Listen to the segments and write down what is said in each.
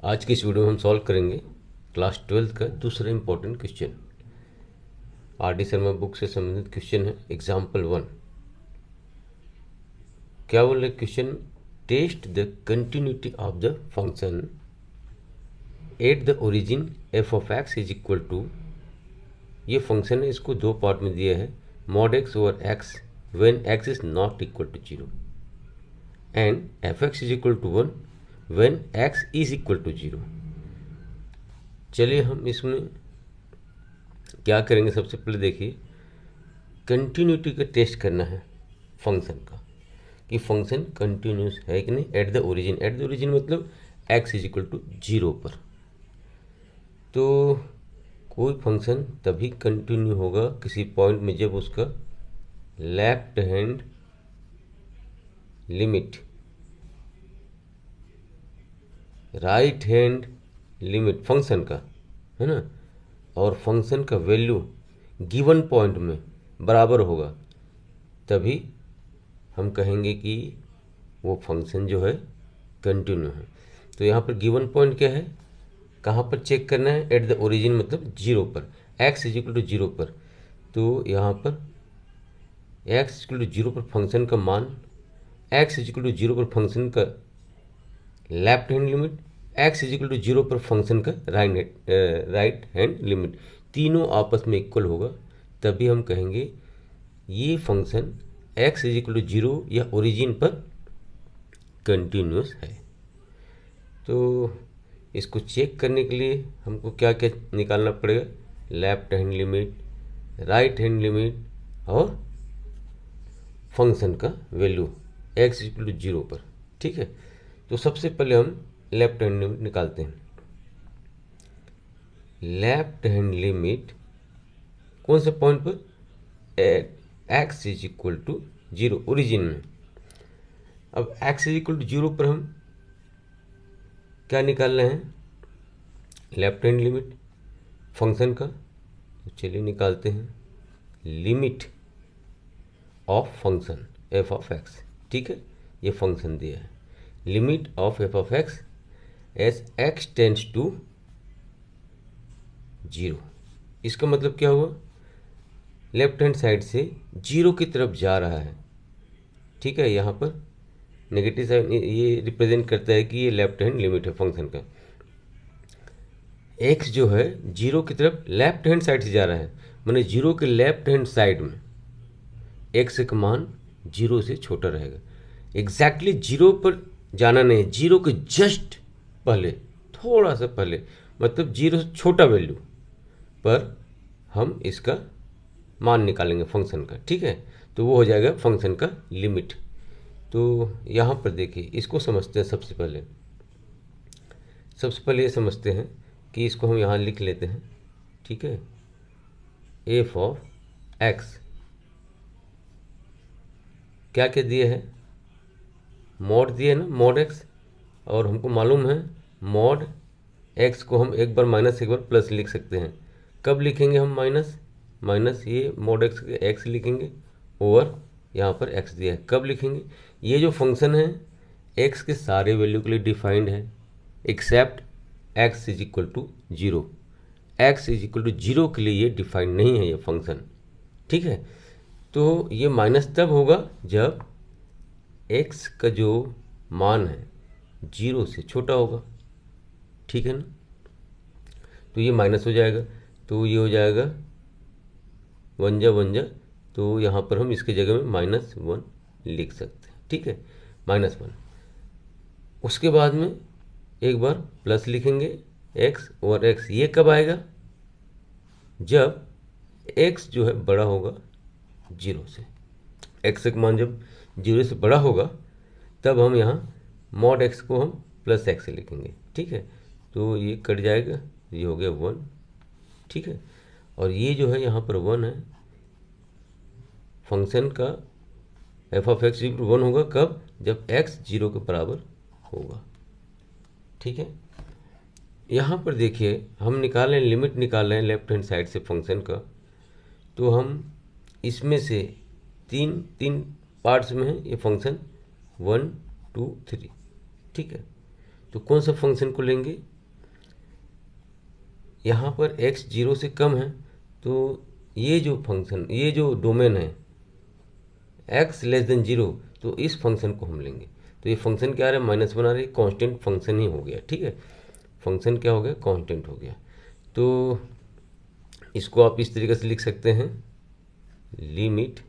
आज की इस वीडियो में हम सॉल्व करेंगे क्लास 12 का दूसरा important question. R D. Sharma book से संबंधित क्वेश्चन है। एग्जाम्पल 1 क्या बोल रहे question, test the continuity of the function at the origin f of x is equal to, ये फंक्शन है, इसको दो पार्ट में दिया है, mod x over x when x is not equal to 0 and f x is equal to 1 when x is equal to 0। चलिए हम इसमें क्या करेंगे, सबसे पहले देखिए कंटिन्यूटी का टेस्ट करना है फंक्शन का, कि फंक्शन कंटिन्यूस है कि नहीं eight the origin. Eight the origin मतलब एक्स इज इक्वल टू 0 पर। तो कोई फंक्शन तभी कंटिन्यू होगा किसी पॉइंट में जब उसका left hand limit right hand limit function का है ना, और फंक्शन का वैल्यू गिवन पॉइंट में बराबर होगा, तभी हम कहेंगे कि वो फंक्शन जो है कंटिन्यू है। तो यहाँ पर गिवन पॉइंट क्या है, कहाँ पर चेक करना है, एट द ओरिजिन मतलब 0 पर, एक्स इज इक्वल टू 0 पर। तो यहाँ पर एक्स इक्वल टू 0 पर फंक्शन का मान, एक्स इज इक्वल टू 0 पर फंक्शन का left hand limit, x is equal to 0 पर फंक्शन का राइट हैंड लिमिट, तीनों आपस में इक्वल होगा, तभी हम कहेंगे ये function x is equal to 0 या ओरिजिन पर कंटिन्यूस है। तो इसको चेक करने के लिए हमको क्या क्या निकालना पड़ेगा, left hand limit, right hand limit और फंक्शन का वैल्यू एक्स इक्वल टू 0 पर। ठीक है, तो सबसे पहले हम लेफ्ट हैंड लिमिट निकालते हैं। लेफ्ट हैंड लिमिट कौन से पॉइंट पर, x is equal to 0 origin में। अब एक्स इज इक्वल टू 0 पर हम क्या निकाल रहे हैं, लेफ्ट हैंड लिमिट फंक्शन का। तो चलिए निकालते हैं limit of function f of x. ठीक है, ये फंक्शन दिया है, limit of f of x as x tends to 0। इसका मतलब क्या हुआ, लेफ्ट हैंड साइड से 0 की तरफ जा रहा है। ठीक है, यहाँ पर नेगेटिव साइड ये रिप्रेजेंट करता है कि ये लेफ्ट हैंड लिमिट है फंक्शन का। एक्स जो है 0 की तरफ लेफ्ट हैंड साइड से जा रहा है, माने 0 के लेफ्ट हैंड साइड में एक्स का मान 0 से छोटा रहेगा। एग्जैक्टली 0 पर जाना नहीं है, 0 के जस्ट पहले, थोड़ा सा पहले, मतलब 0 से छोटा वैल्यू पर हम इसका मान निकालेंगे फंक्शन का। ठीक है, तो वो हो जाएगा फंक्शन का लिमिट। तो यहाँ पर देखिए इसको समझते हैं। सबसे पहले ये समझते हैं कि इसको हम यहाँ लिख लेते हैं। ठीक है, एफ ऑफ एक्स क्या क्या दिए हैं, मॉड दिए ना, मॉड एक्स, और हमको मालूम है मॉड एक्स को हम एक बार माइनस एक बार प्लस लिख सकते हैं। कब लिखेंगे हम माइनस, ये मॉड एक्स लिखेंगे ओवर यहाँ पर एक्स दिया है। कब लिखेंगे, ये जो फंक्शन है एक्स के सारे वैल्यू के लिए डिफाइंड है except x is equal to 0। X is equal to 0 के लिए ये डिफाइंड नहीं है ये फंक्शन। ठीक है, तो ये माइनस तब होगा जब एक्स का जो मान है 0 से छोटा होगा। ठीक है ना, तो ये माइनस हो जाएगा, तो ये हो जाएगा 1 जा 1 जा, तो यहाँ पर हम इसके जगह में -1 लिख सकते हैं। ठीक है, -1। उसके बाद में एक बार प्लस लिखेंगे x और x, ये कब आएगा, जब x जो है बड़ा होगा 0 से। x का मान जब 0 से बड़ा होगा तब हम यहाँ मॉड x को हम प्लस x लिखेंगे। ठीक है, तो ये कट जाएगा, ये हो गया 1। ठीक है, और ये जो है यहाँ पर 1 है, फंक्शन का एफ ऑफ एक्स 1 होगा कब, जब x 0 के बराबर होगा। ठीक है, यहाँ पर देखिए हम निकाल रहे हैं, लिमिट निकाल रहे हैं लेफ्ट हैंड साइड से फंक्शन का। तो हम इसमें से तीन पार्ट्स में है ये फंक्शन 1 2 3। ठीक है, तो कौन सा फंक्शन को लेंगे, यहाँ पर x 0 से कम है, तो ये जो फंक्शन, ये जो डोमेन है x लेस देन 0, तो इस फंक्शन को हम लेंगे। तो ये फंक्शन क्या आ रहा है, माइनस बना रही, कांस्टेंट फंक्शन ही हो गया। ठीक है, फंक्शन क्या हो गया, कांस्टेंट हो गया। तो इसको आप इस तरीके से लिख सकते हैं, लिमिट,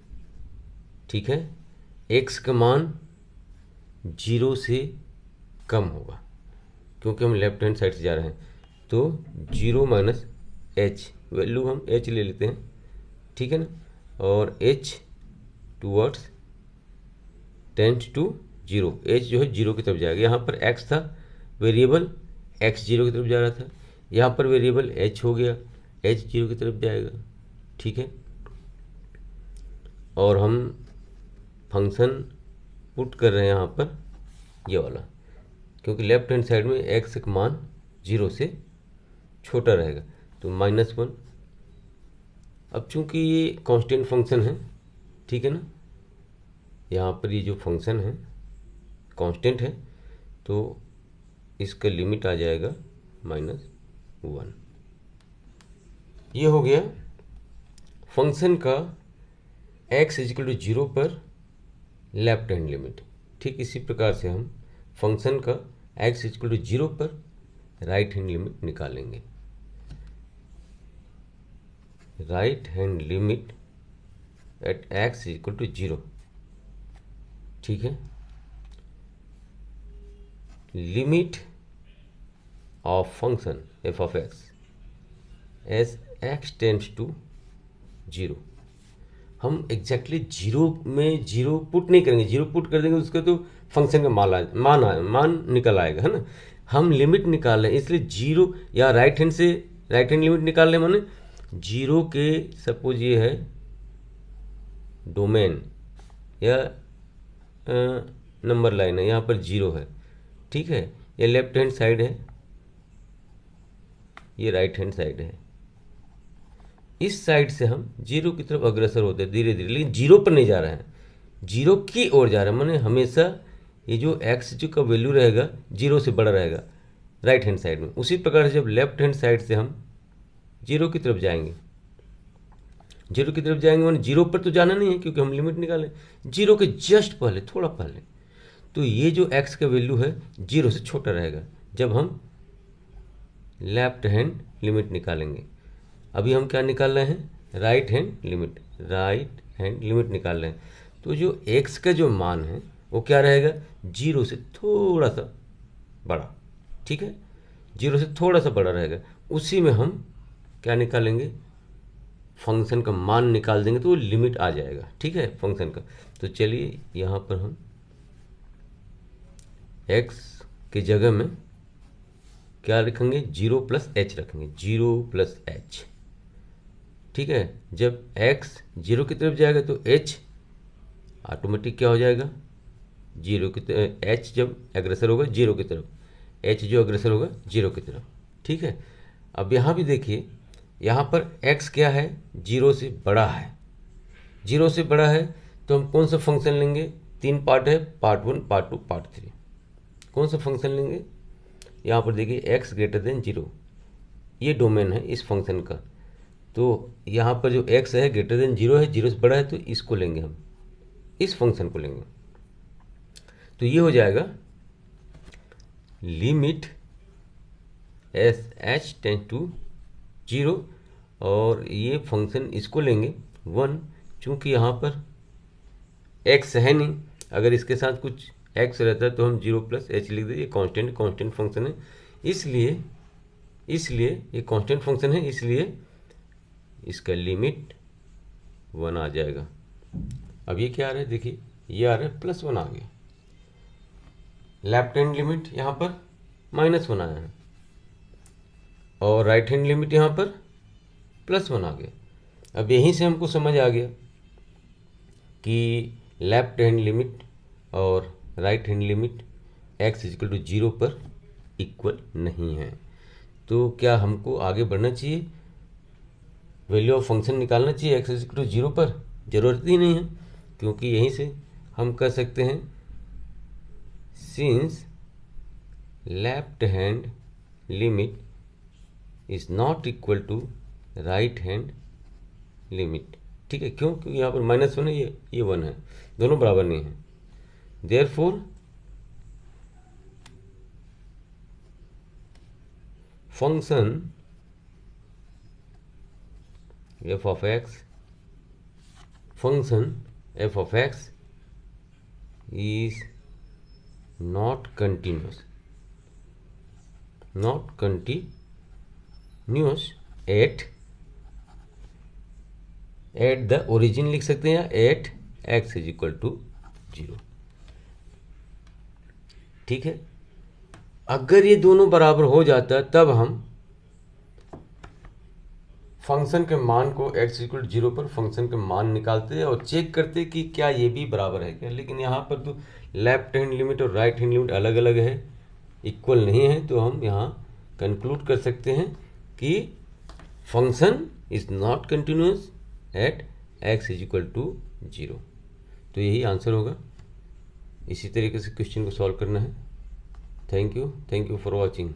ठीक है, x का मान 0 से कम होगा, क्योंकि हम लेफ्ट हैंड साइड से जा रहे हैं। तो 0 माइनस h, वैल्यू हम h ले लेते हैं, ठीक है ना, और h towards tends to 0, h जो है 0 की तरफ जाएगा। यहाँ पर x था वेरिएबल, x 0 की तरफ जा रहा था, यहाँ पर वेरिएबल h हो गया, h 0 की तरफ जाएगा। ठीक है, और हम फंक्शन पुट कर रहे हैं यहाँ पर ये वाला, क्योंकि लेफ्ट हैंड साइड में x का मान 0 से छोटा रहेगा, तो -1। अब चूंकि ये कांस्टेंट फंक्शन है, ठीक है ना, यहाँ पर ये जो फंक्शन है कांस्टेंट है, तो इसका लिमिट आ जाएगा -1। ये हो गया फंक्शन का x इक्वल टू 0 पर लेफ्ट हैंड लिमिट। ठीक इसी प्रकार से हम फंक्शन का x इक्वल टू 0 पर राइट हैंड लिमिट निकालेंगे। Right hand limit at x equal to 0, ठीक है, limit of function f of x as x tends to 0। हम एग्जैक्टली 0 में 0 पुट नहीं करेंगे, 0 पुट कर देंगे उसका तो फंक्शन का मान निकल आएगा, है ना। हम लिमिट निकाल रहे हैं, इसलिए 0 या राइट हैंड से राइट हैंड लिमिट निकाल रहे हैं, माने 0 के, सपोज ये है डोमेन या नंबर लाइन है, यहाँ पर 0 है, ठीक है, ये लेफ्ट हैंड साइड है, ये राइट हैंड साइड है। इस साइड से हम 0 की तरफ अग्रसर होते हैं धीरे धीरे, लेकिन 0 पर नहीं जा रहे हैं, 0 की ओर जा रहे हैं, माने हमेशा ये जो x जो का वैल्यू रहेगा 0 से बड़ा रहेगा राइट हैंड साइड में। उसी प्रकार से जब लेफ्ट हैंड साइड से हम 0 की तरफ जाएंगे, 0 की तरफ जाएंगे माने 0 पर तो जाना नहीं है, क्योंकि हम लिमिट निकालें 0 के जस्ट पहले, थोड़ा पहले, तो ये जो x का वैल्यू है 0 से छोटा रहेगा जब हम लेफ्ट हैंड लिमिट निकालेंगे। अभी हम क्या निकाल रहे हैं, right hand limit, right hand limit निकाल रहे हैं। तो जो x का जो मान है वो क्या रहेगा, 0 से थोड़ा सा बड़ा, ठीक है, 0 से थोड़ा सा बड़ा रहेगा, उसी में हम क्या निकालेंगे, फंक्शन का मान निकाल देंगे, तो वो लिमिट आ जाएगा, ठीक है, फंक्शन का। तो चलिए यहाँ पर हम x की जगह में क्या रखेंगे, 0 प्लस h रखेंगे, 0 प्लस h, ठीक है। जब x 0 की तरफ जाएगा तो h ऑटोमेटिक क्या हो जाएगा, 0 की तरफ, h जब एग्रेसर होगा 0 की तरफ, h जो अग्रेसर होगा 0 की तरफ, ठीक है। अब यहाँ भी देखिए, यहाँ पर x क्या है, 0 से बड़ा है, 0 से बड़ा है, तो हम कौन सा फंक्शन लेंगे, 3 पार्ट है, पार्ट 1, पार्ट 2, पार्ट 3। कौन सा फंक्शन लेंगे, यहाँ पर देखिए x ग्रेटर देन 0, ये डोमेन है इस फंक्शन का, तो यहाँ पर जो x है ग्रेटर देन 0 है, 0 से बड़ा है, तो इसको लेंगे हम, इस फंक्शन को लेंगे। तो ये हो जाएगा limit as h tend to 0, और ये फंक्शन इसको लेंगे 1, चूँकि यहाँ पर x है नहीं, अगर इसके साथ कुछ x रहता है तो हम 0 प्लस h लिख दें, ये कांस्टेंट फंक्शन है, इसलिए ये कांस्टेंट फंक्शन है, इसलिए इसका लिमिट 1 आ जाएगा। अब ये क्या आ रहा है, देखिए ये आ रहा है +1 आ गया, लेफ्ट हैंड लिमिट यहाँ पर -1 आया है, और राइट हैंड लिमिट यहाँ पर +1 आ गया। अब यहीं से हमको समझ आ गया कि लेफ्ट हैंड लिमिट और right hand limit x equal to 0 पर इक्वल नहीं है। तो क्या हमको आगे बढ़ना चाहिए, वैल्यू ऑफ फंक्शन निकालना चाहिए x इक्वल टू 0 पर? ज़रूरत ही नहीं है, क्योंकि यहीं से हम कह सकते हैं since left hand limit is not equal to right hand limit. ठीक है, क्यों? क्योंकि यहाँ पर -1 है, ये 1 है, दोनों बराबर नहीं है। Therefore function f of x is not continuous at the origin लिख सकते हैं, या at x is equal to 0। ठीक है, अगर ये दोनों बराबर हो जाता तब हम फंक्शन के मान को x इक्वल टू 0 पर फंक्शन के मान निकालते और चेक करते कि क्या ये भी बराबर है क्या। लेकिन यहाँ पर तो लेफ्ट हैंड लिमिट और राइट हैंड लिमिट अलग अलग है, इक्वल नहीं है, तो हम यहाँ कंक्लूड कर सकते हैं कि function is not continuous at x is equal to 0। तो यही आंसर होगा। इसी तरीके से क्वेश्चन को सॉल्व करना है। Thank you for watching.